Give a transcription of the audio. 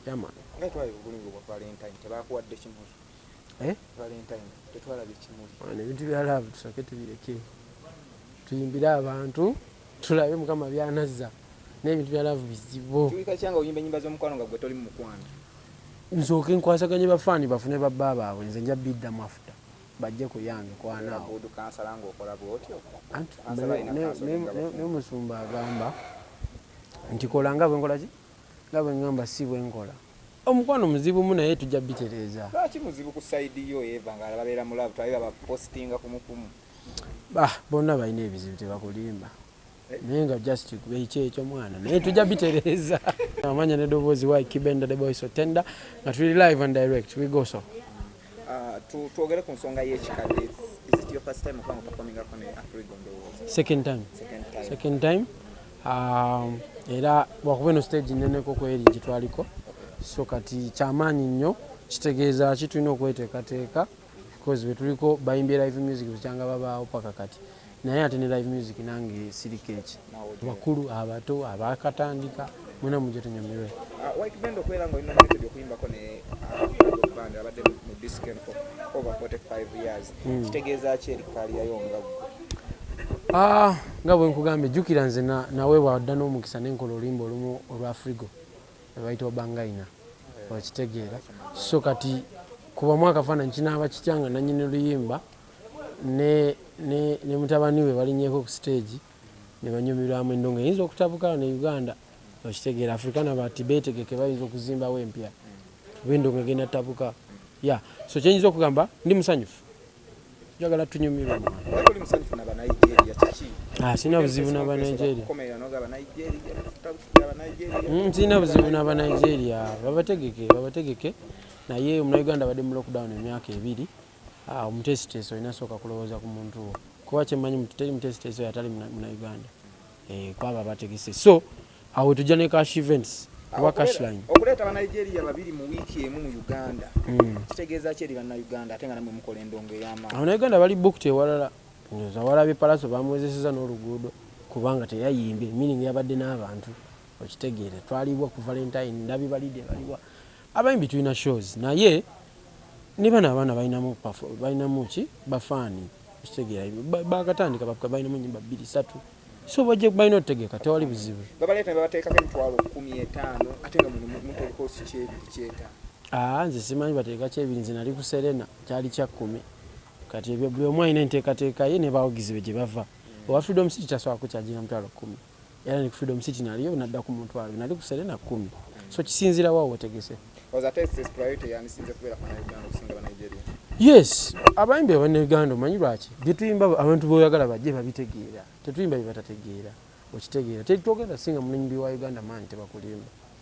yaman ngatwali bulungi bwa Valentine tebakuwadde kimuli Valentine tetwalabye kimuli ebintu bya love tusooke tubireke tuyimbire abantu tulabe mukama byanazza n'ebintu bya love bizibu kiwika kyanga oyimba ennyimba z'omukwano nga gwe toli mu mukwano nsooke nkwasaganye bafaani bafune babba baabwe nze nja biddamu afuta bajje ku yange kwanaawo kansala ng'okola bw'otyo ne musumba agamba nti kola nga bwe nkola ki nga bwe ngamba si bwe nkola omukwano muzibu mu naye tujja bitereeza lwaki muzibu ku sayidi yo eva nga babeera mu laavu twabe babapositinga kumukumu bonna balina ebizibu tebakulimba naye nga just ekyo ekyo mwana naye tujja bitereeza amanya nedoboozi wa Benda the boy so tender nga tuli live and direct we go so twogere ku nsonga y'ekikadde is it your first time okwanga performingako ne Africa second time era wakuba eno stage nneneko kweri gitwaliko so kati kyamaanyi nnyo kitegeeza ki tulina okweteekateeka because bwe tuliko bayimbi live music bukyanga babaawo paka kati naye ate ne live music nange siriko eki bakulu abato abakatandika mwena mujje tunyumirwe Benda okwera nga olina nominated okuyimbako ne band abadde mu discen for over 45 years kitegeeza ki erikaliyayo nga nga bwe nkugambye jjukira nze nawe bwadda n'omukisa n'enkola oluyimba olumu olwa Frigo ebayita Obangayina okitegeera so kati kuba mwaka faananyi kinaaba kityanga nannyini oluyimba ne mutabani we balinnyeko ku stage ne banyumirwamu endongo eyinza okutabuka ne Uganda okitegeera Africana bati beetegeke bayinza okuzimbawo empya bwendongo egenda tabuka so kyenyinza okugamba ndi musanyufu njagala tunyumirwe sina buzibu n'Abanigeria sina buzibu n'Abanigeria babategeke naye omunauganda badde mu lockdown emyaka 2 omutesiteeso olina sooka kulowooza ku muntu wo kuba kyemmanyi teri mutesiteeso yatali munauganda kwaba bategese so awo tujja ne cash events oba cashline okuleeta Abanigeria 2 mu wiiki emu mu Uganda kitegeeza ki eri Bannayuganda ate nga namwe mukola endongo ey'amaanyi Abannayuganda bali booked ewalala nyoza walabye palaso bamwezeseza n'oluguudo kubanga teyayimbye meaning yabadde n'abantu okitegeere twalibwa ku Valentine ndabi balide baliwa abayimbi tulina shows naye ne bano abaana balinamu ki bafaani okitegeera bakatandika balinamu nnyimba 2-3 so bajje balina otegeka tewali buzibu babaleeta ne babateekako emitwalo 15 ate nga muteekoosi kyeta nze simanyi bateeka kyebiri nze nali ku Serena kyali kya 10 kati ebyo buli omu alina enteekateeka ye ne bawagizi be gye bava owa Freedom City tasobola kukyagira mutwalo 10 era ne ku Freedom City naliyo nadda ku mutwalo nali ku Serena 10 so kisinzira waawo otegese yes abayimbi Abannayuganda omanyi lwaki byetuyimba abantu boyagala bajje babitegeera tetuyimba bye batategeera okitegeera tetwogenda singa munyimbi wa Uganda maanyi tebakulimba